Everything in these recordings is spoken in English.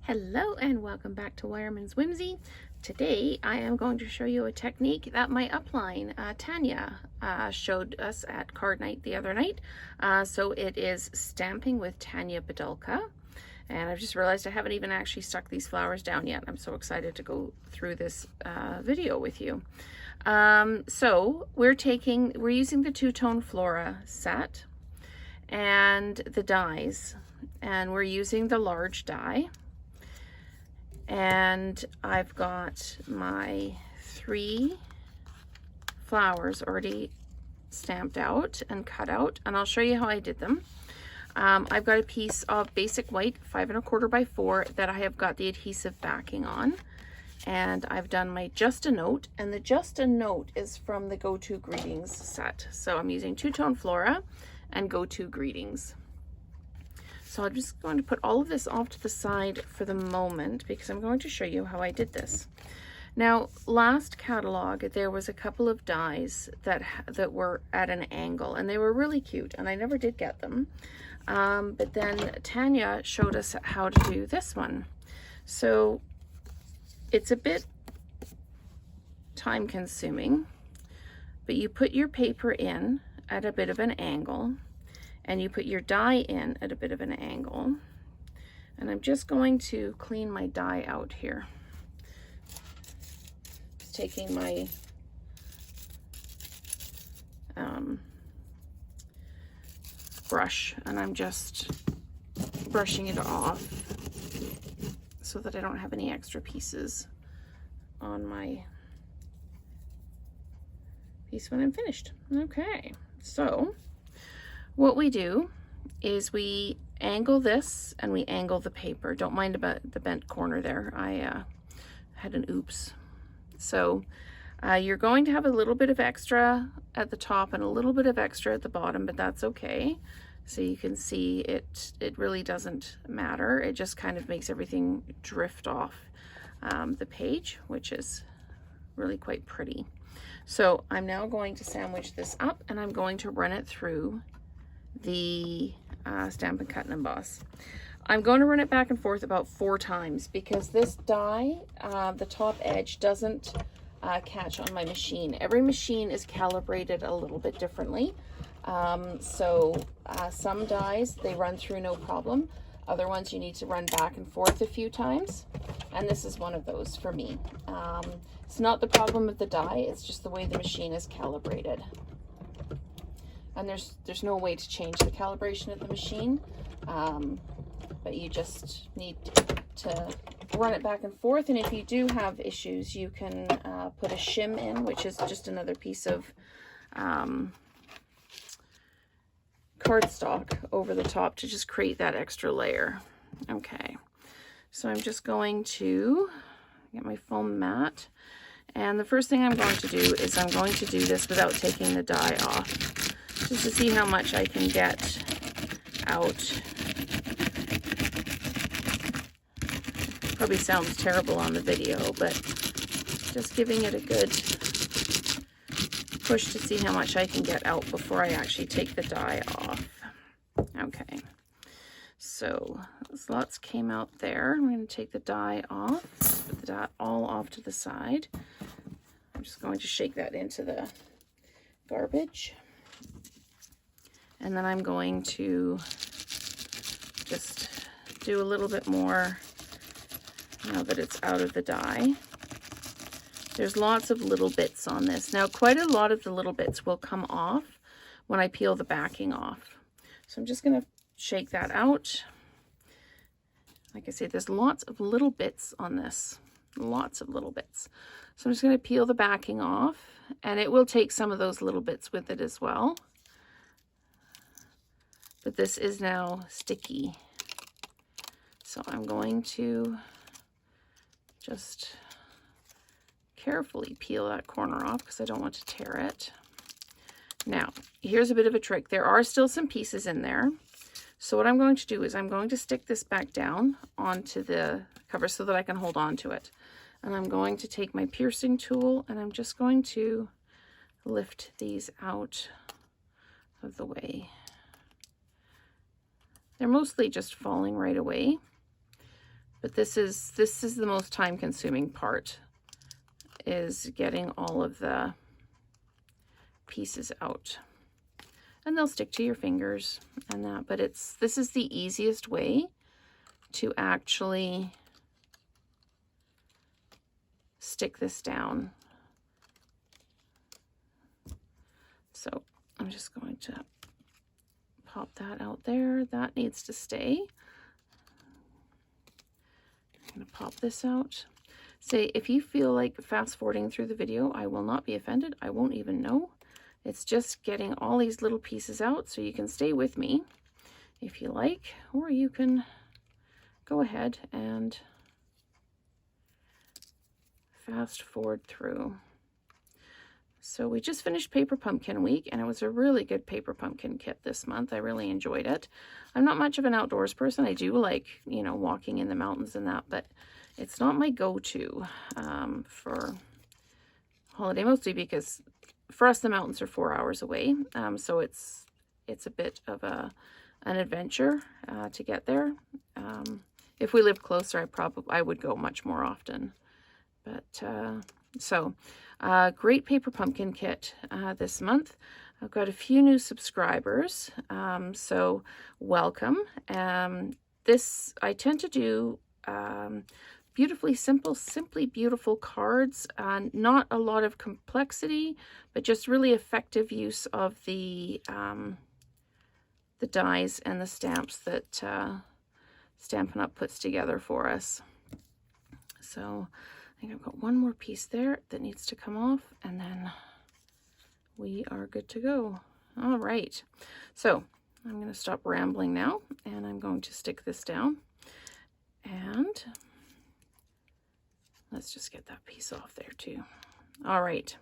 Hello and welcome back to Wireman's Whimsy. Today I am going to show you a technique that my upline Tanya showed us at card night the other night. So it is stamping with Tanya Badulka, and I've just realized I haven't even actually stuck these flowers down yet. I'm so excited to go through this video with you. So we're using the two-tone Flora set and the dies, and we're using the large die. And I've got my 3 flowers already stamped out and cut out, and I'll show you how I did them. I've got a piece of basic white 5 1/4 by 4 that I have got the adhesive backing on, and I've done my Just a Note, and the Just a Note is from the Go To Greetings set. So I'm using two-tone Flora and Go To Greetings. So I'm just going to put all of this off to the side for the moment because I'm going to show you how I did this. Now, last catalog, there was a couple of dies that were at an angle, and they were really cute, and I never did get them. But then Tanya showed us how to do this one. So it's a bit time consuming, but you put your paper in at a bit of an angle, and you put your die in at a bit of an angle. And I'm just going to clean my die out here. Just taking my brush, and I'm just brushing it off so that I don't have any extra pieces on my piece when I'm finished. Okay, so what we do is we angle this and we angle the paper. Don't mind about the bent corner there. I had an oops. So you're going to have a little bit of extra at the top and a little bit of extra at the bottom, but that's okay. So you can see it really doesn't matter. It just kind of makes everything drift off the page, which is really quite pretty. So I'm now going to sandwich this up, and I'm going to run it through the Stampin' Cut and Emboss. I'm going to run it back and forth about 4 times because this die, the top edge doesn't catch on my machine. Every machine is calibrated a little bit differently. Some dies, they run through no problem. Other ones you need to run back and forth a few times, and this is one of those for me. It's not the problem of the die, it's just the way the machine is calibrated. And there's no way to change the calibration of the machine, but you just need to run it back and forth. And if you do have issues, you can put a shim in, which is just another piece of cardstock over the top to just create that extra layer. Okay, so I'm just going to get my foam mat, and the first thing I'm going to do is I'm going to do this without taking the die off, just to see how much I can get out. Probably sounds terrible on the video, but just giving it a good push to see how much I can get out before I actually take the die off. Okay, so those lots came out there. I'm going to take the die off, put the die all off to the side. I'm just going to shake that into the garbage. And then I'm going to just do a little bit more now that it's out of the die. There's lots of little bits on this. Now, quite a lot of the little bits will come off when I peel the backing off. So I'm just going to shake that out. Like I said, there's lots of little bits on this. Lots of little bits. So I'm just going to peel the backing off, and it will take some of those little bits with it as well. But this is now sticky. So I'm going to just carefully peel that corner off because I don't want to tear it. Now, here's a bit of a trick. There are still some pieces in there. So what I'm going to do is I'm going to stick this back down onto the cover so that I can hold on to it. And I'm going to take my piercing tool, and I'm just going to lift these out of the way. They're mostly just falling right away, But this is the most time consuming part, is getting all of the pieces out. And they'll stick to your fingers and that, but this is the easiest way to actually stick this down. So I'm just going to pop that out there. That needs to stay. I'm going to pop this out. Say, if you feel like fast forwarding through the video, I will not be offended. I won't even know. It's just getting all these little pieces out, so you can stay with me if you like, or you can go ahead and fast forward through. So we just finished Paper Pumpkin Week, and it was a really good paper pumpkin kit this month. I really enjoyed it. I'm not much of an outdoors person. I do like, you know, walking in the mountains and that, but it's not my go-to for holiday, mostly because for us the mountains are 4 hours away. So it's a bit of an adventure to get there. If we lived closer, I would go much more often. But great paper pumpkin kit this month. I've got a few new subscribers, so welcome. This, I tend to do beautifully simple, simply beautiful cards. Not a lot of complexity, but just really effective use of the dies and the stamps that Stampin' Up! Puts together for us. So I think I've got one more piece there that needs to come off, and then we are good to go. All right, so I'm going to stop rambling now, and I'm going to stick this down, and let's just get that piece off there too. All right,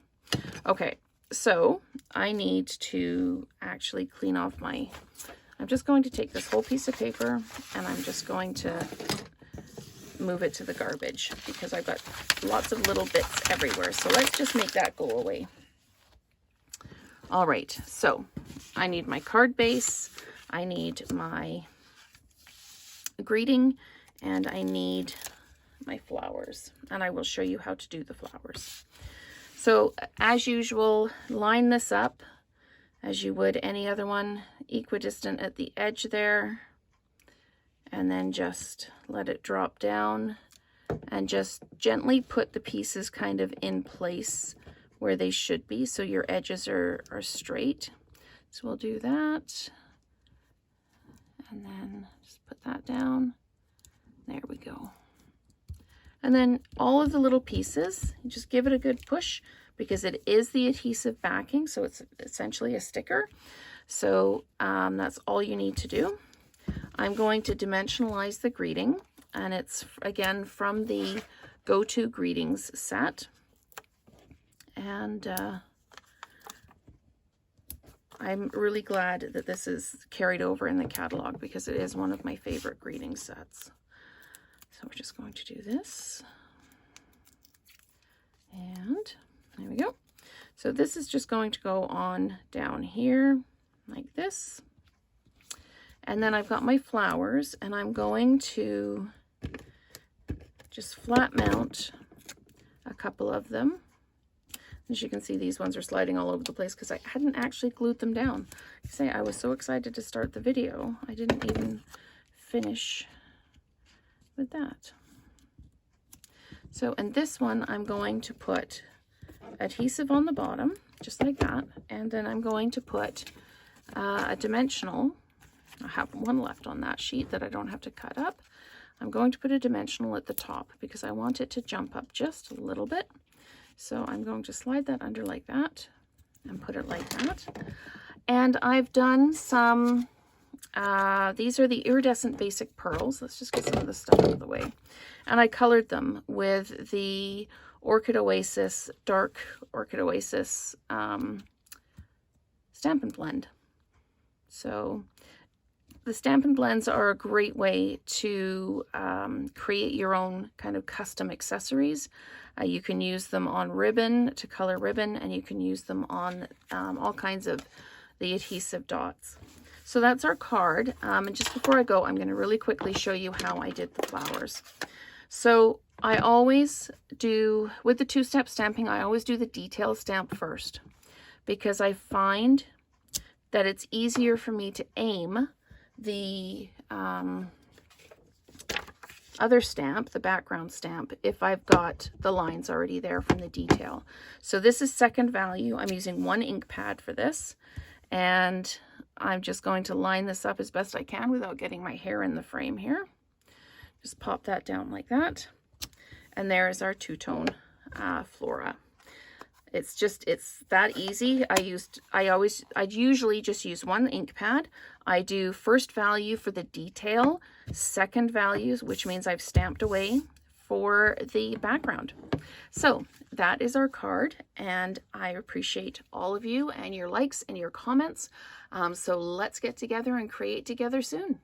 okay, so I need to actually clean off I'm just going to take this whole piece of paper, and I'm just going to move it to the garbage because I've got lots of little bits everywhere. So let's just make that go away. All right, so I need my card base, I need my greeting, and I need my flowers, and I will show you how to do the flowers. So as usual, line this up as you would any other one, equidistant at the edge there, and then just let it drop down, and just gently put the pieces kind of in place where they should be, so your edges are straight. So we'll do that, and then just put that down. There we go. And then all of the little pieces, just give it a good push, because it is the adhesive backing, so it's essentially a sticker. So that's all you need to do. I'm going to dimensionalize the greeting, and it's again from the Go-To Greetings set. And I'm really glad that this is carried over in the catalog, because it is one of my favorite greeting sets. So we're just going to do this, and there we go. So this is just going to go on down here like this. And then I've got my flowers, and I'm going to just flat mount a couple of them. As you can see, these ones are sliding all over the place because I hadn't actually glued them down. I was so excited to start the video, I didn't even finish with that. So in this one, I'm going to put adhesive on the bottom, just like that, and then I'm going to put a dimensional. I have one left on that sheet that I don't have to cut up. I'm going to put a dimensional at the top because I want it to jump up just a little bit. So I'm going to slide that under like that and put it like that. And I've done some, these are the iridescent basic pearls. Let's just get some of the stuff out of the way. And I colored them with the Orchid Oasis, Dark Orchid Oasis Stampin' Blend. So the Stampin' Blends are a great way to create your own kind of custom accessories. You can use them on ribbon to color ribbon, and you can use them on all kinds of the adhesive dots. So that's our card. And just before I go, I'm going to really quickly show you how I did the flowers. So I always do, with the two-step stamping, I always do the detail stamp first, because I find that it's easier for me to aim the other stamp, the background stamp, if I've got the lines already there from the detail. So this is second value. I'm using one ink pad for this, and I'm just going to line this up as best I can without getting my hair in the frame here. Just pop that down like that. And there is our two-tone Flora. It's that easy. I usually just use one ink pad. I do first value for the detail, second values, which means I've stamped away for the background. So that is our card, and I appreciate all of you and your likes and your comments. So let's get together and create together soon.